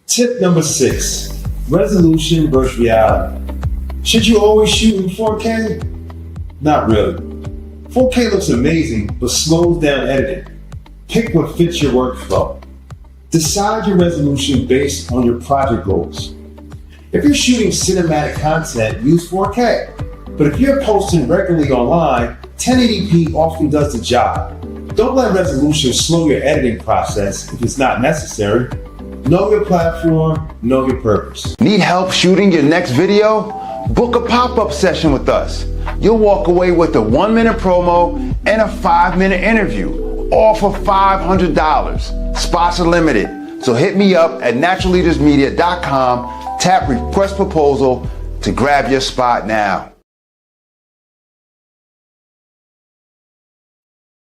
Tip number 6, resolution versus reality. Should you always shoot in 4K? Not really. 4K looks amazing, but slows down editing. Pick what fits your workflow. Decide your resolution based on your project goals. If you're shooting cinematic content, use 4K. But if you're posting regularly online, 1080p often does the job. Don't let resolution slow your editing process if it's not necessary. Know your platform, know your purpose. Need help shooting your next video? Book a pop-up session with us. You'll walk away with a 1-minute promo and a 5-minute interview, all for $500. Spots are limited, so hit me up at naturalleadersmedia.com, tap request proposal to grab your spot now.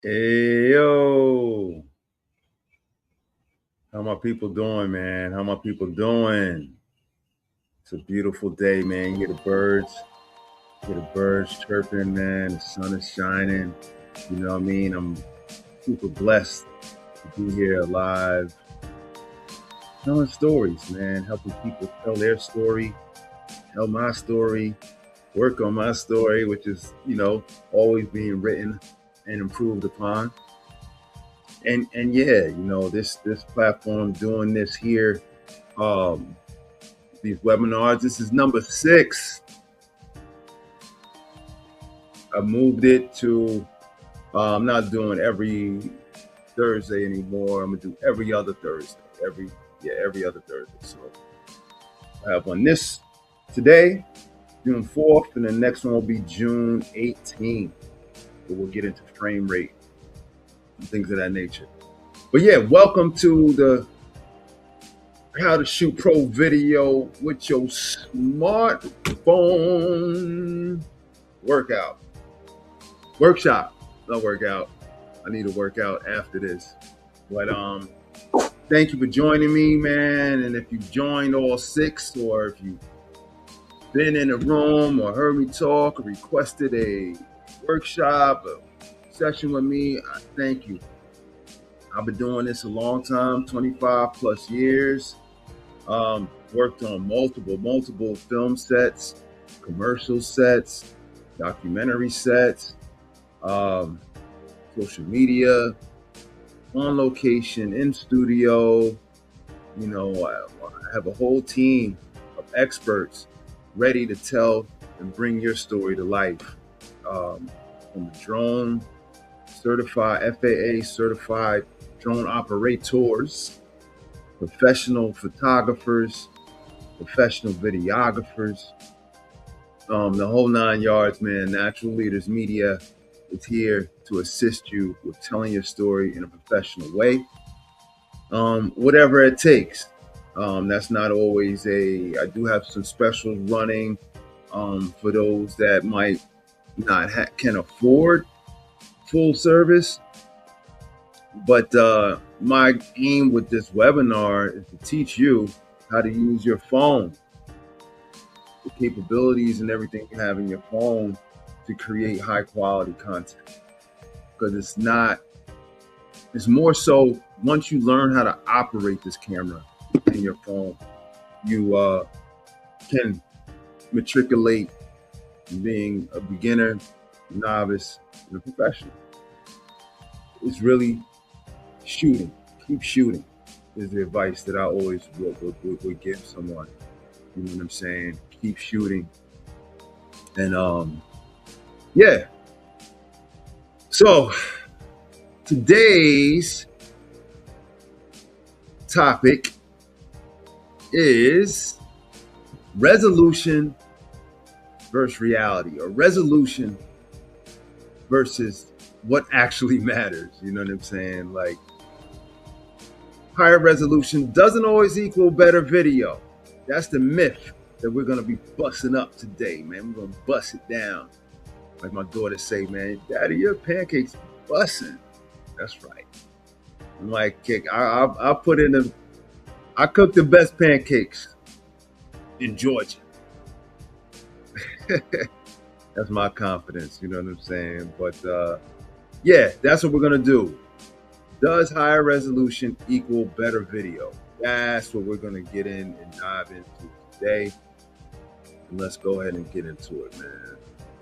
Hey, yo. How my people doing, man? How my people doing? It's a beautiful day, man. You hear the birds. You hear the birds chirping, man. The sun is shining. You know what I mean? I'm super blessed to be here alive. Telling stories, man. Helping people tell their story, tell my story, work on my story, which is, always being written and improved upon. And yeah, this platform doing this here, these webinars, this is number 6. I moved it to, I'm not doing every Thursday anymore. I'm gonna do every other Thursday, every other Thursday. So I have one this today, June 4th, and the next one will be June 18th. But we'll get into frame rate and things of that nature. But yeah, welcome to the How to Shoot Pro video with your smartphone workshop. Not workout. I need to work out after this. But thank you for joining me, man. And if you joined all 6, or if you've been in a room or heard me talk or requested a workshop, a session with me, I thank you. I've been doing this a long time, 25 plus years. Worked on multiple film sets, commercial sets, documentary sets, social media, on location, in studio. I have a whole team of experts ready to tell and bring your story to life. From the drone certified, FAA certified drone operators, professional photographers, professional videographers, the whole 9 yards, man. Natural Leaders Media is here to assist you with telling your story in a professional way. Whatever it takes. That's not always I do have some specials running for those that might not can afford full service. But my aim with this webinar is to teach you how to use your phone, the capabilities and everything you have in your phone to create high quality content. Because it's more so once you learn how to operate this camera in your phone, you can matriculate from being a beginner, novice, and a professional. It's really shooting. Keep shooting is the advice that I always would give someone. You know what I'm saying? Keep shooting. And yeah. So today's topic is resolution versus reality, or resolution versus what actually matters. You know what I'm saying? Like, higher resolution doesn't always equal better video. That's the myth that we're gonna be busting up today, man. We're gonna bust it down. Like my daughter say, man, Daddy, your pancakes busting. That's right. I'm like, I cook the best pancakes in Georgia. That's my confidence, you know what I'm saying? But yeah, that's what we're gonna do. Does higher resolution equal better video? That's what we're going to get in and dive into today. And let's go ahead and get into it, man.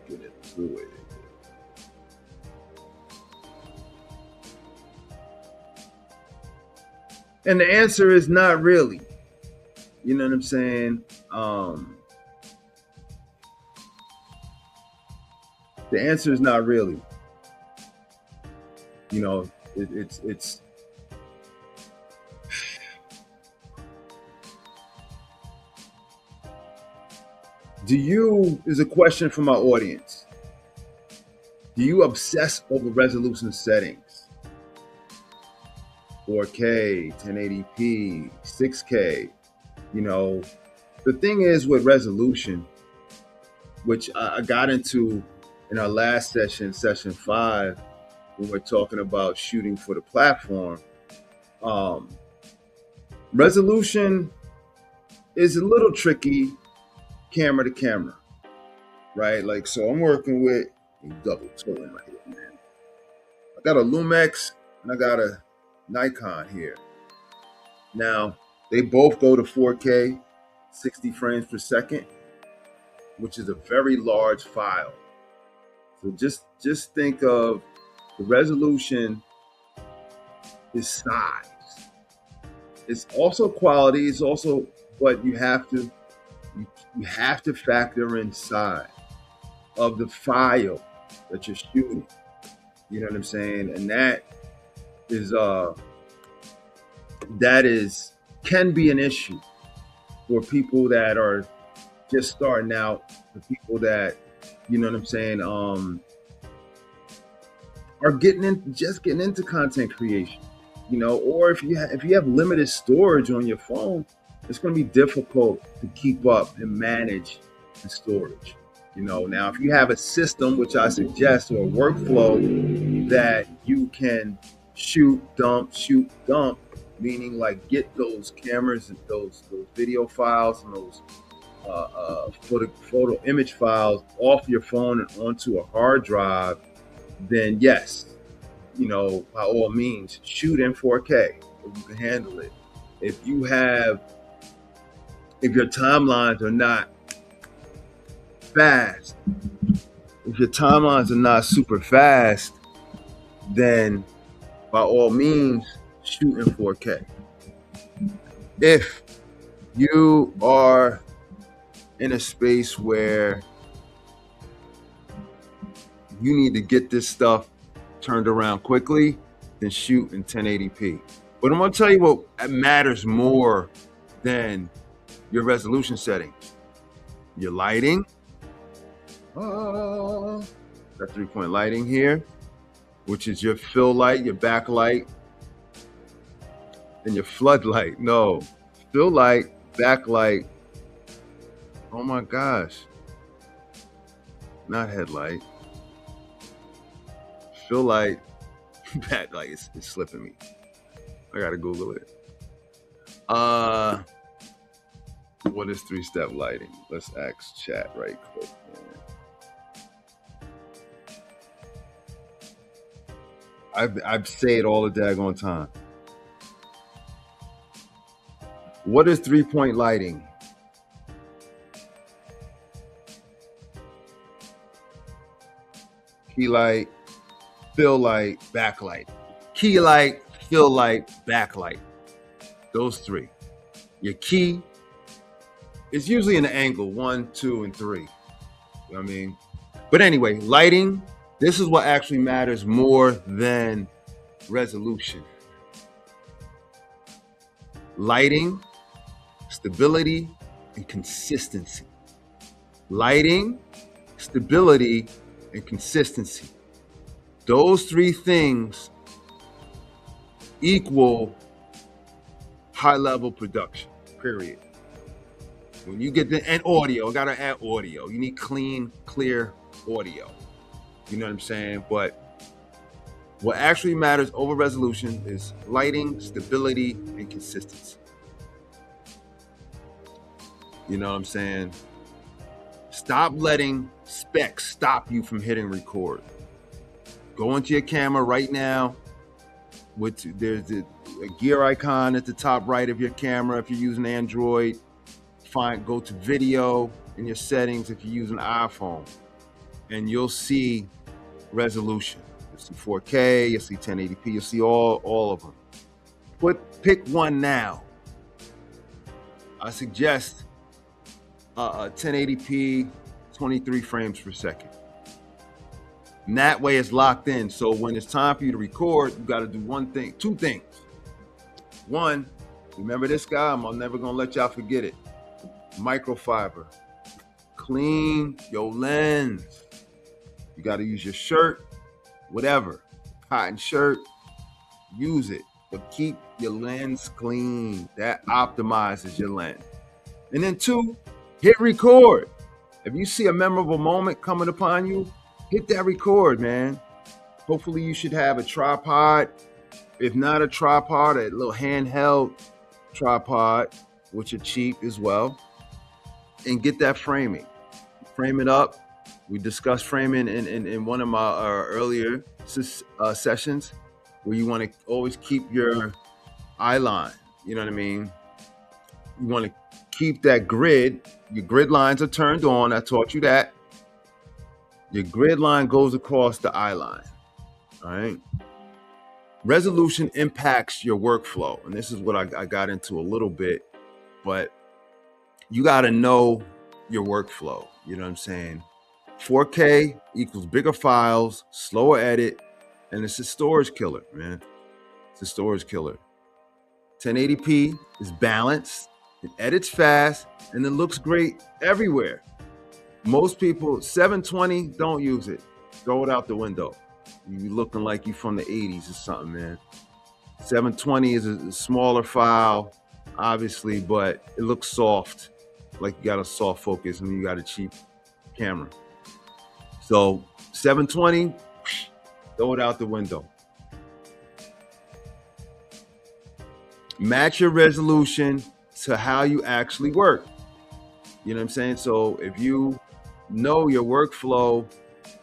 Get into it. And the answer is not really. You know what I'm saying? The answer is not really. You know, it's is a question from my audience. Do you obsess over resolution settings? 4K, 1080p, 6K. You know, the thing is with resolution, which I got into in our last session, session 5, when we're talking about shooting for the platform, resolution is a little tricky camera to camera, right? Like, so I'm working with double tone right here, man. I got a Lumix and I got a Nikon here. Now, they both go to 4K, 60 frames per second, which is a very large file. So just think of the resolution is size. It's also quality. It's also, but you have to factor in size of the file that you're shooting. You know what I'm saying? And that can be an issue for people that are just starting out, the people that, you know what I'm saying, are getting into content creation, you know, or if you have limited storage on your phone, it's going to be difficult to keep up and manage the storage. You know, now if you have a system, which I suggest, or a workflow that you can shoot, dump, meaning like get those cameras and those video files and those photo image files off your phone and onto a hard drive, then yes, you know, by all means, shoot in 4K if you can handle it. If your timelines are not fast, if your timelines are not super fast, then by all means, shoot in 4K. If you are in a space where you need to get this stuff turned around quickly, then shoot in 1080p. But I'm going to tell you what matters more than your resolution settings. Your lighting. Got 3-point lighting here, which is your fill light, your backlight, and your floodlight. No, fill light, backlight. Oh my gosh. Not headlight. Fill light, backlight. It's slipping me. I gotta Google it. What is 3-step lighting? Let's ask chat right quick, man. I say it all the daggone time. What is 3-point lighting? Key light, fill light, backlight. Key light, fill light, backlight. Those 3. Your key is usually an angle 1, 2, and 3. You know what I mean? But anyway, lighting, this is what actually matters more than resolution. Lighting, stability, and consistency. Lighting, stability, and consistency. Those 3 things equal high-level production, period. When you get and audio, gotta add audio. You need clean, clear audio. You know what I'm saying? But what actually matters over resolution is lighting, stability, and consistency. You know what I'm saying? Stop letting specs stop you from hitting record. Go into your camera right now. There's a gear icon at the top right of your camera if you're using Android. Go to video in your settings if you're using iPhone, and you'll see resolution. You'll see 4K, you'll see 1080p, you'll see all of them. Pick one now. I suggest 1080p, 23 frames per second. And that way it's locked in. So when it's time for you to record, you got to do two things. One, remember this guy, I'm never gonna let y'all forget it. Microfiber. Clean your lens. You got to use your shirt, whatever, cotton shirt, use it, but keep your lens clean. That optimizes your lens. And then two, hit record. If you see a memorable moment coming upon you, hit that record, man. Hopefully you should have a tripod. If not a tripod, a little handheld tripod, which are cheap as well, and get that framing. Frame it up. We discussed framing in one of my earlier sessions, where you want to always keep your eye line. You know what I mean? You want to keep that grid. Your grid lines are turned on. I taught you that. Your grid line goes across the eye line. All right. Resolution impacts your workflow. And this is what I got into a little bit, but you got to know your workflow. You know what I'm saying? 4K equals bigger files, slower edit, and it's a storage killer, man. It's a storage killer. 1080p is balanced, it edits fast, and it looks great everywhere. Most people, 720, don't use it. Throw it out the window. You looking like you from the 80s or something, man. 720 is a smaller file, obviously, but it looks soft, like you got a soft focus and you got a cheap camera. So 720, throw it out the window. Match your resolution to how you actually work. You know what I'm saying? So if you know your workflow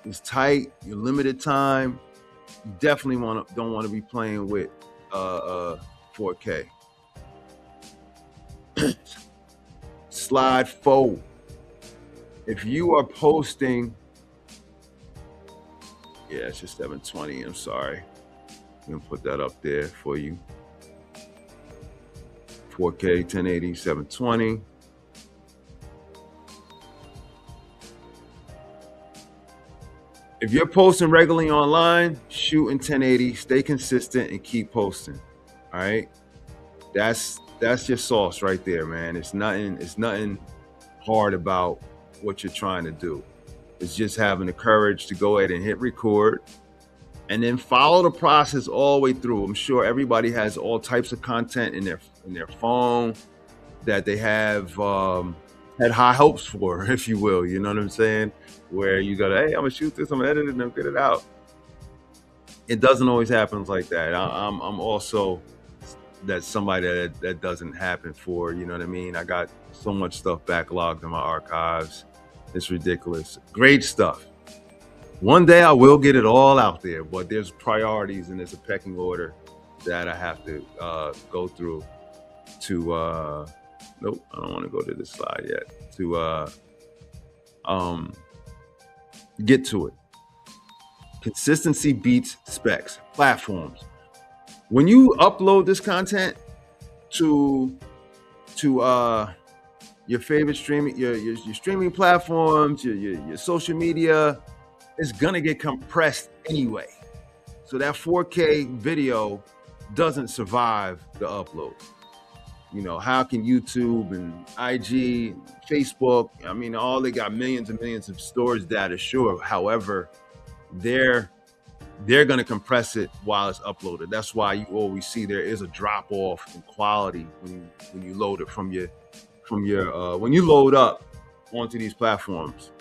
is tight, your limited time, you definitely don't want to be playing with 4K. Slide forward. If you are posting, yeah, it's just 720. I'm sorry. I'm gonna put that up there for you. 4K, 1080, 720. If you're posting regularly online, shoot in 1080, stay consistent and keep posting. All right. That's your sauce right there, man. It's nothing hard about what you're trying to do. It's just having the courage to go ahead and hit record and then follow the process all the way through. I'm sure everybody has all types of content in their phone that they have had high hopes for, if you will. You know what I'm saying? Where you go, hey, I'm gonna shoot this, I'm gonna edit it, and I'm gonna get it out. It doesn't always happen like that. I'm also that's somebody that doesn't happen for. You know what I mean? I got so much stuff backlogged in my archives. It's ridiculous. Great stuff. One day I will get it all out there, but there's priorities and there's a pecking order that I have to go through to nope, I don't want to go to this slide yet, to get to it. Consistency beats specs. Platforms. When you upload this content to your favorite streaming, your streaming platforms, your social media, it's gonna get compressed anyway. So that 4K video doesn't survive the upload. You know, how can YouTube and IG, Facebook, I mean, all they got millions and millions of storage data, sure. However, they're gonna compress it while it's uploaded. That's why you always see there is a drop off in quality when you load it from your when you load up onto these platforms.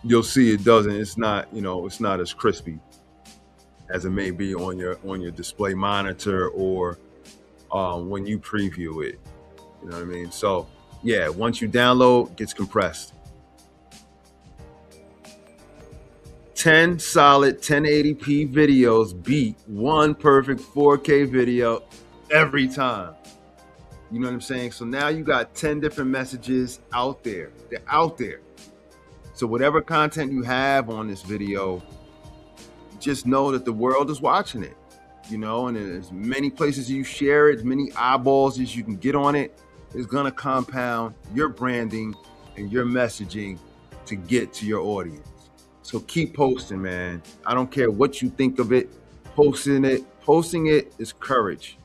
You'll see it's not as crispy as it may be on your display monitor or when you preview it. You know what I mean? So yeah, once you download, it gets compressed. 10 solid 1080p videos beat one perfect 4K video every time. You know what I'm saying? So now you got 10 different messages out there. They're out there. So whatever content you have on this video, just know that the world is watching it, you know, and as many places you share it, as many eyeballs as you can get on it, is gonna compound your branding and your messaging to get to your audience. So keep posting, man. I don't care what you think of it. Posting it is courage.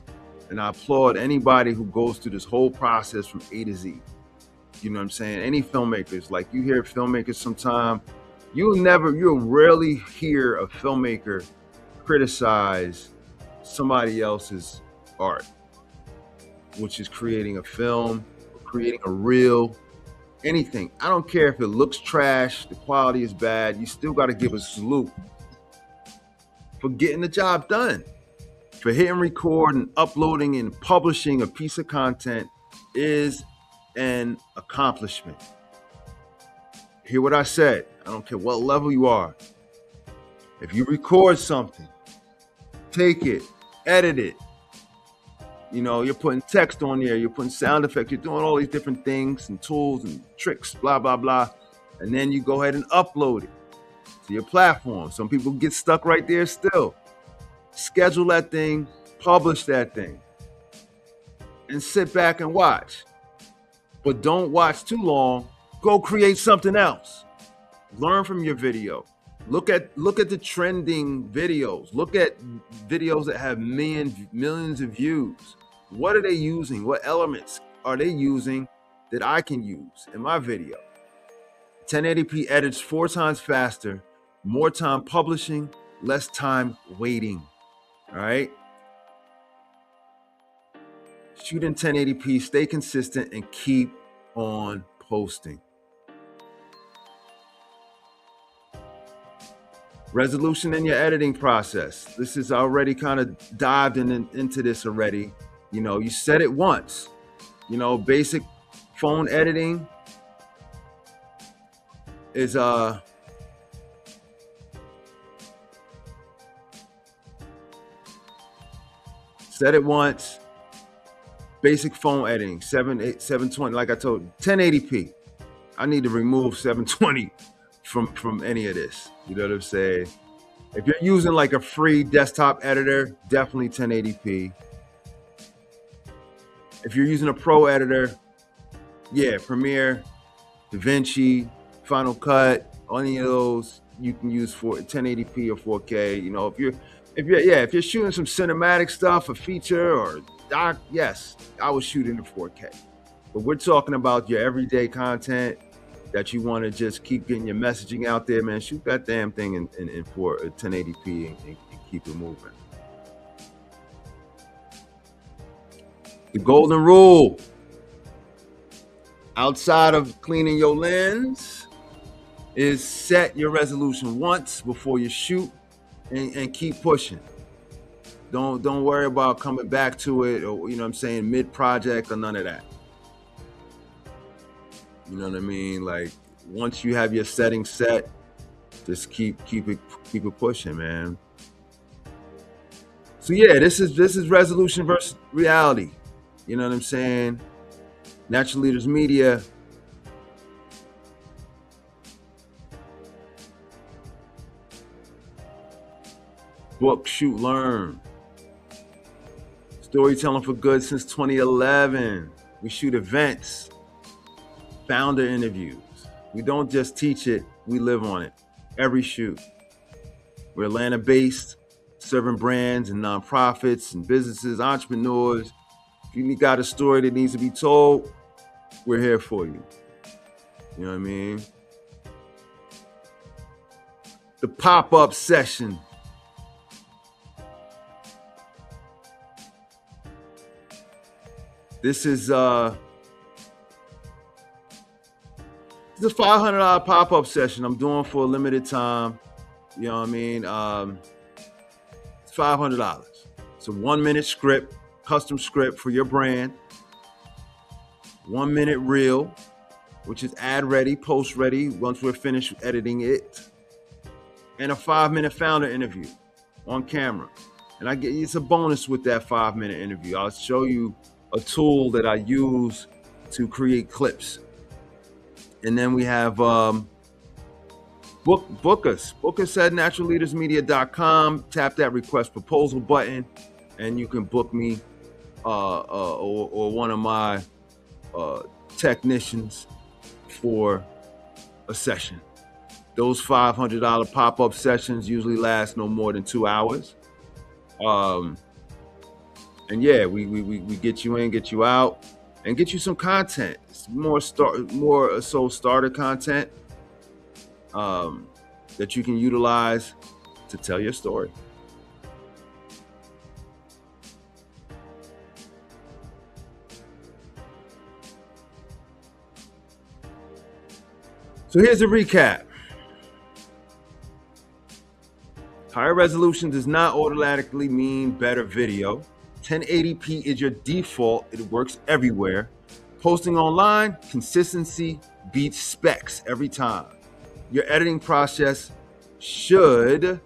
And I applaud anybody who goes through this whole process from A to Z. You know what I'm saying? Any filmmakers, like you hear filmmakers sometime, you'll rarely hear a filmmaker criticize somebody else's art, which is creating a film, creating a reel, anything. I don't care if it looks trash, the quality is bad, you still got to give a salute for getting the job done. For hitting record and uploading and publishing a piece of content is an accomplishment. Hear what I said. I don't care what level you are. If you record something, take it, edit it. You know, you're putting text on there, you're putting sound effects, you're doing all these different things and tools and tricks, blah, blah, blah. And then you go ahead and upload it to your platform. Some people get stuck right there still. Schedule that thing, publish that thing, and sit back and watch. But don't watch too long. Go create something else. Learn from your video. Look at the trending videos. Look at videos that have millions of views. What are they using? What elements are they using that I can use in my video? 1080p edits 4 times faster, more time publishing, less time waiting. All right. Shoot in 1080p, stay consistent, and keep on posting. Resolution in your editing process. This is already kind of dived into this already. You know, you said it once. You know, basic phone editing is said it once. Basic phone editing, 720, like I told you, 1080p. I need to remove 720 from any of this. You know what I'm saying? If you're using like a free desktop editor, definitely 1080p. If you're using a pro editor, yeah, Premiere, DaVinci, Final Cut, any of those you can use for 1080p or 4K. You know, if you're shooting some cinematic stuff, a feature or doc, yes, I was shooting in 4K. But we're talking about your everyday content that you want to just keep getting your messaging out there, man. Shoot that damn thing in 1080p and keep it moving. The golden rule, outside of cleaning your lens, is set your resolution once before you shoot and keep pushing. Don't worry about coming back to it or, you know what I'm saying, mid-project or none of that. You know what I mean? Like, once you have your settings set, just keep it pushing, man. So yeah, this is resolution versus reality. You know what I'm saying? Natural Leaders Media. Book, shoot, learn. Storytelling for Good since 2011. We shoot events, founder interviews. We don't just teach it, we live on it. Every shoot. We're Atlanta-based, serving brands and nonprofits and businesses, entrepreneurs. If you got a story that needs to be told, we're here for you. You know what I mean? The pop-up session. This is a $500 pop-up session I'm doing for a limited time. You know what I mean? It's $500. It's a 1-minute script, custom script for your brand. 1-minute reel, which is ad ready, post ready once we're finished editing it. and a 5-minute founder interview on camera. And it's a bonus with that 5-minute interview. I'll show you a tool that I use to create clips. And then we have book us at naturalleadersmedia.com. Tap that request proposal button, and you can book me or one of my technicians for a session. Those $500 pop-up sessions usually last no more than 2 hours. And yeah, we get you in, get you out, and get you some content. It's more starter content that you can utilize to tell your story. So here's a recap. Higher resolution does not automatically mean better video. 1080p is your default. It works everywhere. Posting online, consistency beats specs every time. Your editing process should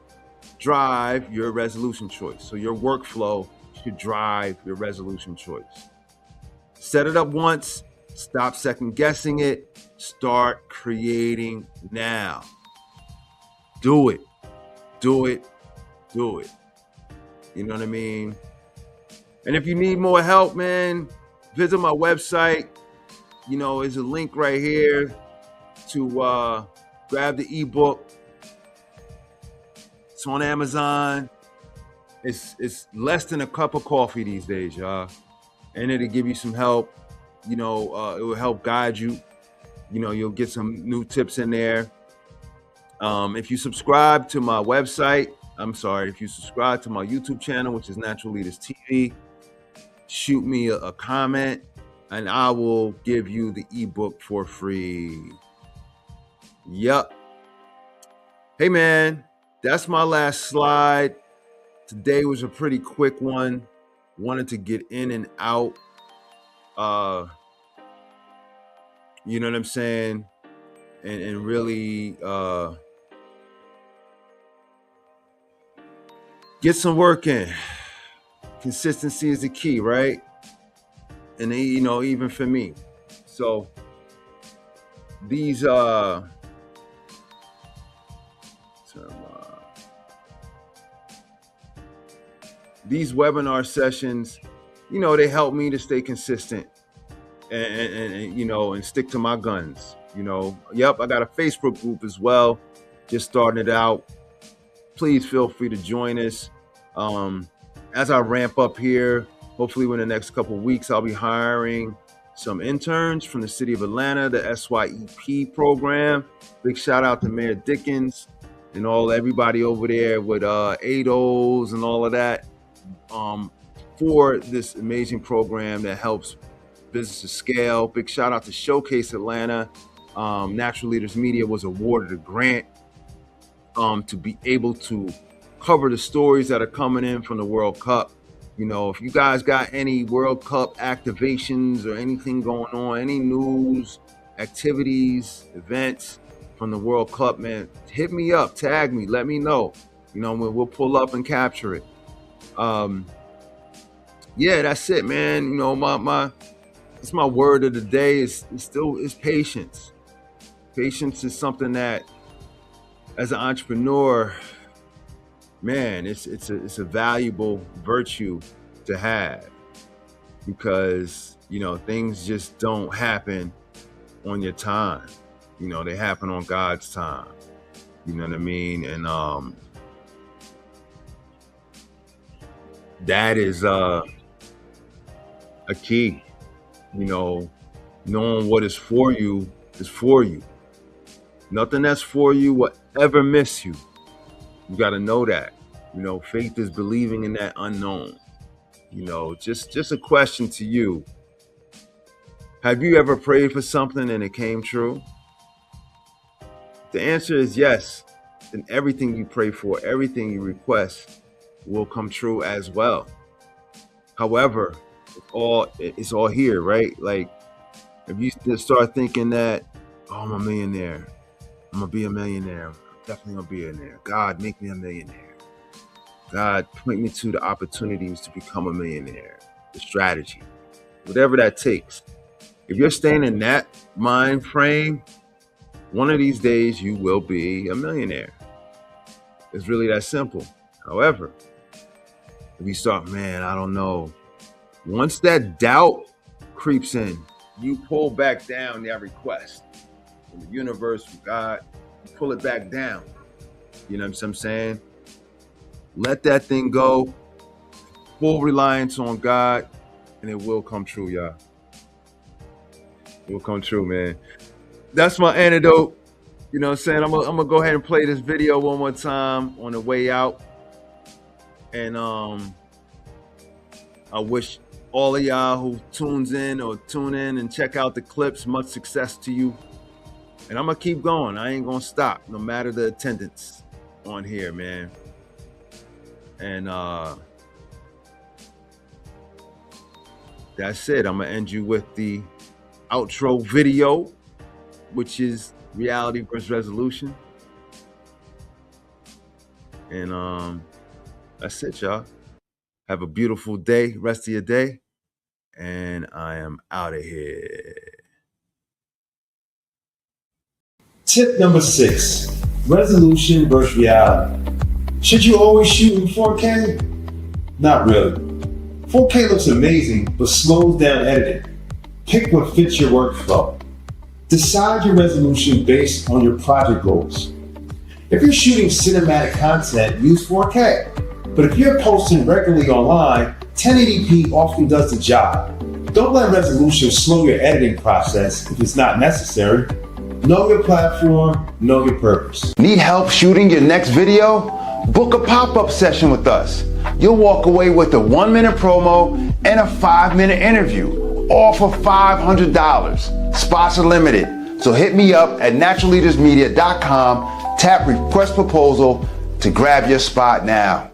drive your resolution choice. So your workflow should drive your resolution choice. Set it up once, stop second guessing it, start creating now. Do it. Do it. Do it. You know what I mean? And if you need more help, man, visit my website. You know, there's a link right here to grab the ebook. It's on Amazon. It's less than a cup of coffee these days, y'all. And it'll give you some help. You know, it will help guide you. You know, you'll get some new tips in there. If you subscribe to my website, if you subscribe to my YouTube channel, which is Natural Leaders TV, shoot me a comment and I will give you the ebook for free. Yup. Hey man, that's my last slide. Today was a pretty quick one. Wanted to get in and out. You know what I'm saying? And really get some work in. Consistency is the key, right? And you know, even for me. So these webinar sessions, you know, they help me to stay consistent and you know, and stick to my guns. You know, yep, I got a Facebook group as well, just starting it out. Please feel free to join us. As I ramp up here, hopefully within the next couple of weeks, I'll be hiring some interns from the city of Atlanta, the SYEP program. Big shout out to Mayor Dickens and everybody over there with ADOs and all of that for this amazing program that helps businesses scale. Big shout out to Showcase Atlanta. Natural Leaders Media was awarded a grant to be able to cover the stories that are coming in from the World Cup. You know, if you guys got any World Cup activations or anything going on, any news, activities, events from the World Cup, man, hit me up, tag me, let me know. You know, we'll pull up and capture it. Yeah, that's it, man. You know, it's my word of the day is patience. Patience is something that, as an entrepreneur, man, it's a valuable virtue to have, because you know, things just don't happen on your time. You know, they happen on God's time. You know what I mean? And that is a key. You know, knowing what is for you is for you. Nothing that's for you will ever miss you. You got to know that. You know, faith is believing in that unknown. You know, just a question to you. Have you ever prayed for something and it came true? The answer is yes. Then everything you pray for, everything you request will come true as well. However, it's all here, right? Like, if you start thinking that, oh, I'm a millionaire, I'm gonna be a millionaire, definitely gonna be in there. God, make me a millionaire. God, point me to the opportunities to become a millionaire. The strategy, whatever that takes. If you're staying in that mind frame, one of these days you will be a millionaire. It's really that simple. However, if you start, man, I don't know. Once that doubt creeps in, you pull back down that request from the universe, from God, you pull it back down. You know what I'm saying? Let that thing go. Full reliance on God, and it will come true, y'all. It will come true, man. That's my antidote. You know what I'm saying? I'm gonna go ahead and play this video one more time on the way out. And I wish all of y'all who tunes in or tune in and check out the clips much success to you. And I'm gonna keep going. I ain't gonna stop no matter the attendance on here, man. And that's it. I'm gonna end you with the outro video, which is reality versus resolution. And that's it, y'all. Have a beautiful day, rest of your day, and I am out of here. Tip number 6, resolution versus reality. Should you always shoot in 4K? Not really. 4K looks amazing, but slows down editing. Pick what fits your workflow. Decide your resolution based on your project goals. If you're shooting cinematic content, use 4K. But if you're posting regularly online, 1080p often does the job. Don't let resolution slow your editing process if it's not necessary. Know your platform, know your purpose. Need help shooting your next video? Book a pop-up session with us. You'll walk away with a 1-minute promo and a 5-minute interview, all for $500. Spots are limited, so hit me up at naturalleadersmedia.com, tap request proposal to grab your spot now.